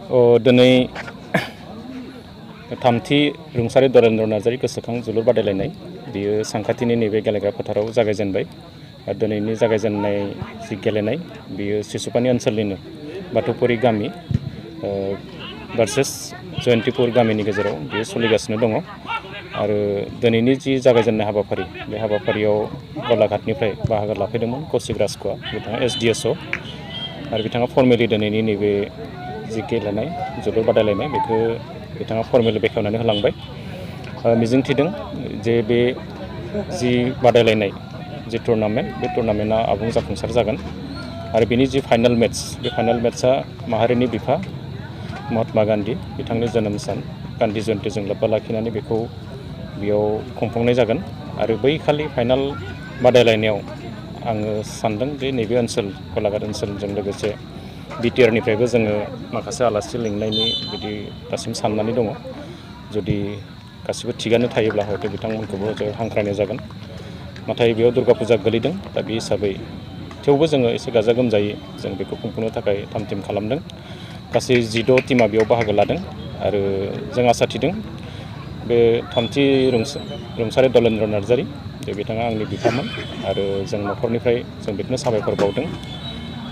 दिनै थामथि रुंसारि दरेन्द्र नार्जारि गोसोखां जोलुर बादायलायनाय बेयो सानखाथिनि नैबे गेलेग्रा फोथाराव जागायजेनबाय। दिनैनि जागायजेननाय जि गेलेनाय बेयो सिसुपानि ओनसोलनिनो बाथौपुरि गामि भार्सेस जयन्तिपुर गामिनि गेजेराव बेयो सोलिगासिनो दङ। आरो दिनैनि जि जागायजेननाय हाबाफारि बे हाबाफारियाव गलाघाटनिफ्राय बाहागो लाफैदोंमोन कौशिक राजख'आ, बिथाङा SDSO आरो बिथाङा फर्मेलि दिनैनि नैबे जि गेलेनाय जोलुर बादायलायनाय बेखौ बिथाङा फर्मेलि बेखेवनानै होलांबाय। मिजिंथिदों जे बे जि बादायलायनाय जि टुर्नामेन्ट बे टुर्नामेन्टआ आबुं जाफुंसार जागोन आरो बिनि जि फाइनाल मेट्च बे फाइनाल मेट्चआ माहारिनि बिफा महात्मा गान्धी बिथांनि जोनोम सान गान्धी जयन्तीजों लोब्बा लाखिनानै बेखौ बेयाव खुंफुंनाय जागोन। आरो बै खालि फाइनाल बादायलायनायाव आङो सानदों जे नैबे ओनसोल गलाघाट ओनसोलजों लोगोसे BTRनिफ्रायबो जोङो माखासे आलासि लिंनायनि बिदि दासिम साननानै दङ। जुदि गासिबो थिगानो थायोब्ला हयथ' बिथांमोनखौबो हांख्रायनाय जागोन। नाथाय बेयाव दुर्गा फुजा गोलैदों, दा बे हिसाबै थेवबो जोङो एसे गाजा गोमजायै जों बेखौ खुंफुंनो थाखाय थाम थिम खालामदों। गासै 16 टिमा बेयाव बाहागो लादों आरो जों आसा थिदों बे थामथि रुंसारि दलेन्द्र नार्जारि बिथाङा आंनि बिफामोन आरो जों न'खरनिफ्राय जों बेखौनो साबायखर बावदों।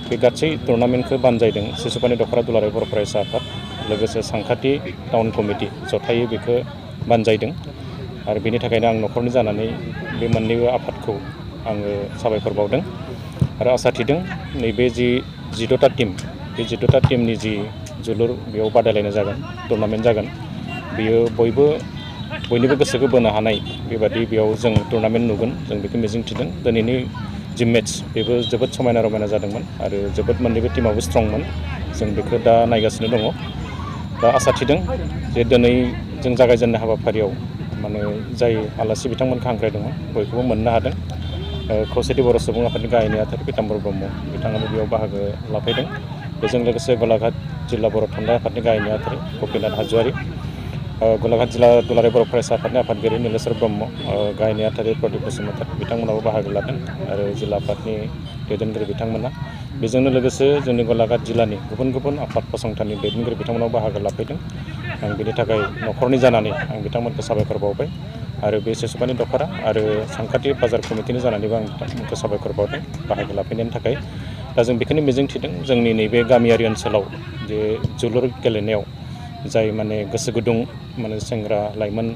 बे गासै टुर्नामेन्टखौ बानजायदों सिसुपानि दख'रा दुलाराय बर' फरायसा आफाद, लोगोसे सानखाथि टाउन कमिटि जथायै बेखौ बानजायदों। आरो बेनि थाखायनो आं न'खरनि जानानै बे मोननैबो आफादखौ आङो साबायखर बावदों आरो आसा थिदों नैबे जि 16टा टिम बे 16टा टिमनि जि जोलुर बेयाव बादायलायनाय जागोन, टुर्नामेन्ट जागोन, बेयो बयनिबो गोसोखौ बोनो हानाय बेबादि बेयाव जों टुर्नामेन्ट नुगोन, जों बेखौ मिजिंथिदों। दिनैनि जि मेट्च बेबो जोबोद समायना रमायना जादोंमोन आरो जोबोद मोननैबो टिमाबो स्ट्रंमोन, जों बेखौ दा नायगासिनो दङ। दा आसा थिदों जे दिनै जों जागायजेननाय हाबाफारियाव माने जाय आलासि बिथांमोनखौ हांख्रायदोंमोन बयखौबो मोननो हादों। खौसेथि बर' सुबुं आफादनि गाहाय नेहाथारि पिताम्बर ब्रह्म बिथाङाबो बेयाव बाहागो लाफैदों। बेजों लोगोसे गलाघाट जिल्ला बर' थुनलाइ आफादनि गाहाय नेहाथारि गपिनाथ हाज'वारि, गलाघाट जिल्ला दुलाराय बर' फरायसा आफादनि आफादगिरि नीलेश्वर ब्रह्म, गाहाय नेहाथारि प्रदीप बसुमतारी बिथांमोनाबो बाहागो लादों आरो जिल्ला आफादनि दैदेनगिरि बिथांमोना। बेजोंनो लोगोसे जोंनि गलाघाट जिल्लानि गुबुन गुबुन आफाद फसंथाननि दैदेनगिरि बिथांमोनाव बाहागो लाफैदों। आं बेनि थाखाय न'खरनि जानानै आं बिथांमोनखौ साबायखर बावबाय आरो बे सिसुपानि दख'रा आरो सानखाथि बाजार कमिटिनि जानानैबो आं बिथांमोनखौ साबायखर बावदों बाहागो लाफैनायनि थाखाय। दा जों बेखौनो मिजिंथिदों जोंनि नैबे गामियारि ओनसोलाव जे जोलुर गेलेनायाव जाय माने गोसो गुदुं माने सेंग्रा लाइमोन